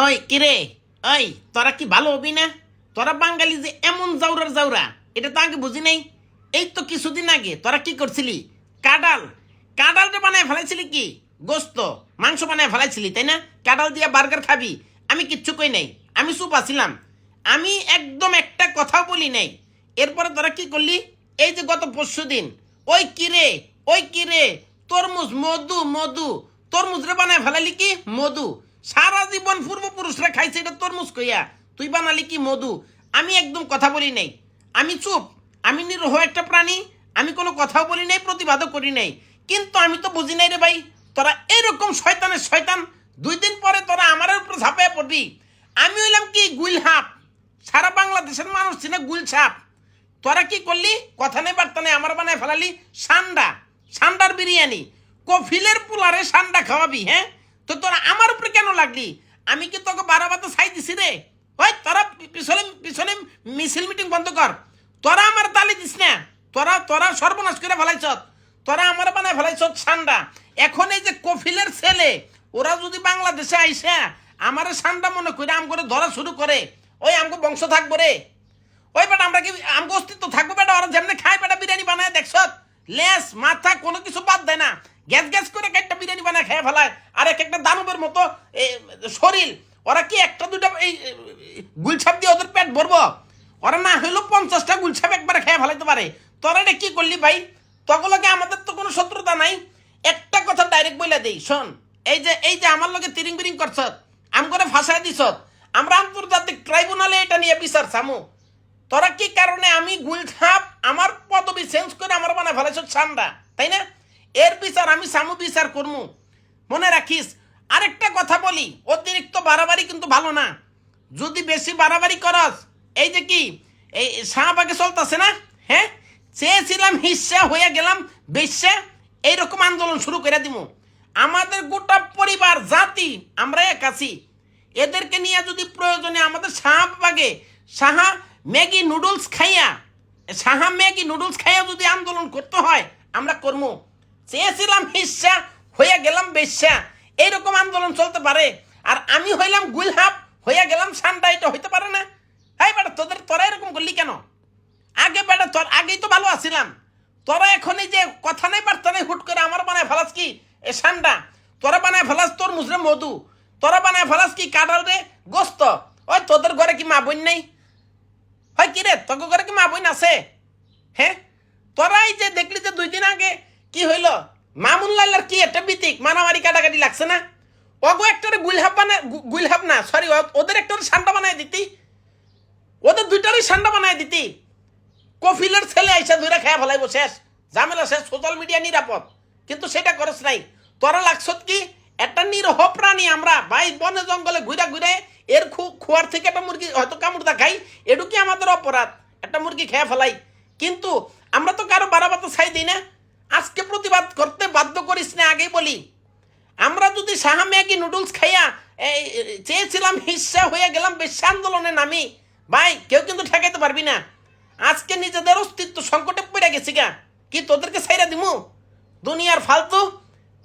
ওই কিরে, ওই তোরা কি ভালো হবি না? তোরা বাঙালি যে এমন জাউরার জাউরা, এটা তো আগে বুঝি নাই। এই তো কিছুদিন আগে তোরা কি করছিলি? কাঁঠাল, কাঁঠালটা বানায় ফেলাইছিলি কি? গোস্ত মাংস বানায় ফেলাইছিলি তাই না? কাঁঠাল দিয়া বার্গার খাবি, আমি কিচ্ছু কই নাই, আমি চুপ আছিলাম, আমি একদম একটা কথাও বলি নাই। এরপরে তোরা কি করলি? এই যে গত পরশু দিন, ওই কিরে, ওই কিরে, তরমুজ, মধু মধু, তরমুজ রে বানায় ফেলালি কি মধু। সারা জীবন পূর্বপুরুষরা খাইছে এটা তরমুজ কইয়া, তুই বানালি কি মধু। আমি একদম কথা বলি নাই, আমি চুপ, আমি নিরহ একটা প্রাণী, আমি কোনো কথাও বলি নাই, প্রতিবাদও করি নাই। কিন্তু আমি তো বুঝি নাই রে ভাই, তোরা এরকম শয়তানের শয়তান, 2 দিন পরে তোরা আমার উপর ঝাঁপিয়ে পড়বি। আমি হইলাম কি গুইল হাপ, সারা বাংলাদেশের মানুষ ছিল গুল ছাপ। তোরা কি করলি? কথা নেই বার্তা নেই, আমার বানায় ফেলালি সান্ডা, সান্ডার বিরিয়ানি, কফিলের পোলারে সান্ডা খাওয়াবি। হ্যাঁ, তো তোরা আমার উপরে কেন লাগলি? আমি কি তোকে বারাবাতে ছাই দিছি রে? ওই তোরা পিছনে পিছনে মিছিল মিটিং বন্ধ কর, তোরা আমার তালি দিস না, তোরা তোরা সর্বনাশ করে ফেলাইছ, তোরা আমার বানায় ফেলাইছ সান্ডা। এখন এই যে কফিলের ছেলে, ওরা যদি বাংলাদেশে আইসা আমার সান্ডা মনে করে আম করে ধরা শুরু করে, ওই আমগো বংশ থাকবো রে? ওই বেটা আমরা কি আমগো অস্তিত্ব থাকবো? বেটা ওরা যেমনি খায় বেটা বিরিয়ানি বানায় দেখছ, লেস মাথা কোনো কিছু বাদ দেয় না, গ্যাস গ্যাস করে একটা বিরিয়ানি বানায় খেয়ে ফেলায়। আর একটা দানবের মতো শরীর, ওরা কি একটা দুটা এই গুলছাপ দিয়ে ওদের পেট ভরবো? ওরা না হইলেও 50টা গুলছাপ একবারে খেয়ে ফেলাইতে পারে। তোরা এটা কি করলি ভাই? তগলকে আমাদের তো কোনো শত্রুতা নাই। একটা কথা ডাইরেক্ট বলে দেই, শোন, এই যে আমার লগে তিরিং বিরিং করছ, আম করে ফাঁসাই দিছ, আমরা আন্তর্জাতিক ট্রাইব্যুনালে এটা নিয়ে বিচার চামু। তোরা কি কারণে আমি গুলছাপ আমার পদবি চেঞ্জ করে আমার বানায় ফেলাইছ ঠান্ডা, তাই না? এর বিচার আমি সামু বিচার করমু, মনে রাখিস। আরেকটা কথা বলি, অতিরিক্ত বাড়াবাড়ি কিন্তু ভালো না। যদি বেশি বাড়াবাড়ি করস, এই যে কি এই শাহবাগে চলতেছে না, হ্যাঁ, চেয়েছিলাম হিস্সা হয়ে গেলাম বেশ্যা, এইরকম আন্দোলন শুরু করে দিব। আমাদের গোটা পরিবার জাতি আমরা এক আছি, এদেরকে নিয়ে যদি প্রয়োজনে আমাদের শাহবাগে সাহা ম্যাগি নুডলস খাইয়া, সাহা ম্যাগি নুডলস খাইয়া যদি আন্দোলন করতে হয় আমরা করবো। চেয়েছিলাম হিস্সা হয়ে গেলাম বেশ্যা, এইরকম আন্দোলন চলতে পারে। আর আমি হইলাম গুলহাপ হইয়া গেলাম সান্ডা, এটা হইতে পারে না। হ্যাঁ বেটা, তোরা এরকম করলি কেন? আগে বেটা তোর আগেই তো ভালো আছিলাম, তোরা এখন এই যে কথা নেই বার্তা নেই হুট করে আমার বানায় ফেলাস কি এ সান্ডা, তোরা বানায় ফেলাস তোর মুজরে মধু, তোরা বানায় ফেলাস কি কাঁঠাল রে গোস্ত। ওই তোদের ঘরে কি মা বোন নেই? হয় কি রে, তোর ঘরে কি মা বোন আছে? হ্যাঁ, তোরা এই যে দেখলি যে 2 দিন আগে কি হইল, মামুন লাল্লার কি একটা বিতিক মারামারি কাটাকাটি লাগছে না? ওগো একটা গুলহাব বানায়, গুলহাব না সরি, ওদের একটা সান্ডা বানায় দিতি, ওদের 2টারই সান্ডা বানায় দিতি। কফিলের ছেলে আইসা ধরে খেয়া ফেলাইব, শেষ ঝামেলা শেষ, সোশ্যাল মিডিয়া নিরাপদ। কিন্তু সেটা করস নাই। তোরা লাগছত কি একটা নিরহ প্রাণী, আমরা ভাই বনে জঙ্গলে ঘুরে ঘুরে এর খোয়ার থেকে একটা মুরগি হয়তো কামড়দা খাই, এটু কি আমাদের অপরাধ? একটা মুরগি খেয়ে ফেলাই, কিন্তু আমরা তো কারো বারাবাতে ছাই দিই না। আজকে প্রতিবাদ করতে বাধ্য করিস না, আগেই বলি। আমরা যদি সাহা ম্যাগি নুডলস খাইয়া চেয়েছিলাম হিস্সা হয়ে গেলাম বেশ্যা আন্দোলনে নামি, ভাই কেউ কিন্তু ঠেকাইতে পারবি না। আজকে নিজেদের অস্তিত্ব সংকটে পড়ে গেছি গা, কি তোদেরকে ছাইরা দিমু? দুনিয়ার ফালতু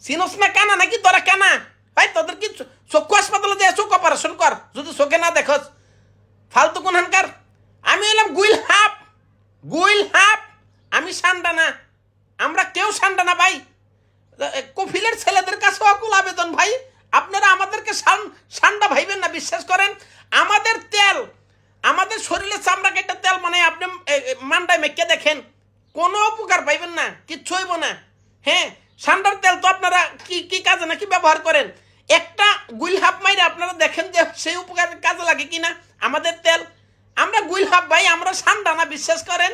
সিনোস না কানা নাকি তোরা কানা? ভাই তোদের কি চক্ষু হাসপাতালে যায় চোখ অপারেশন কর যদি চোখে না দেখস, ফালতু কোনখানকার। আমি হইলাম গুইল হাপ, গুইল হাপ, আমি সান্ডা না, আমরা কেউ সান্ডা না ভাই। কফিলের ছেলেদের কাছে অকুল আবেদন ভাই, আপনারা আমাদেরকে সান্ডা ভাইবেন না, বিশ্বাস করেন। আমাদের তেল, আমাদের শরীরের চামড়া কেটে তেল মানে আপনি মান্ডায় মেখে দেখেন, কোনো উপকার পাইবেন না, কিচ্ছু হইব না। হ্যাঁ, সান্ডার তেল তো আপনারা কি কি কাজে নাকি ব্যবহার করেন? একটা গুইল হাফ মাইরে আপনারা দেখেন যে সেই উপকার কাজে লাগে কিনা আমাদের তেল। আমরা গুইল হাফ ভাই, আমরা সান্ডা না, বিশ্বাস করেন।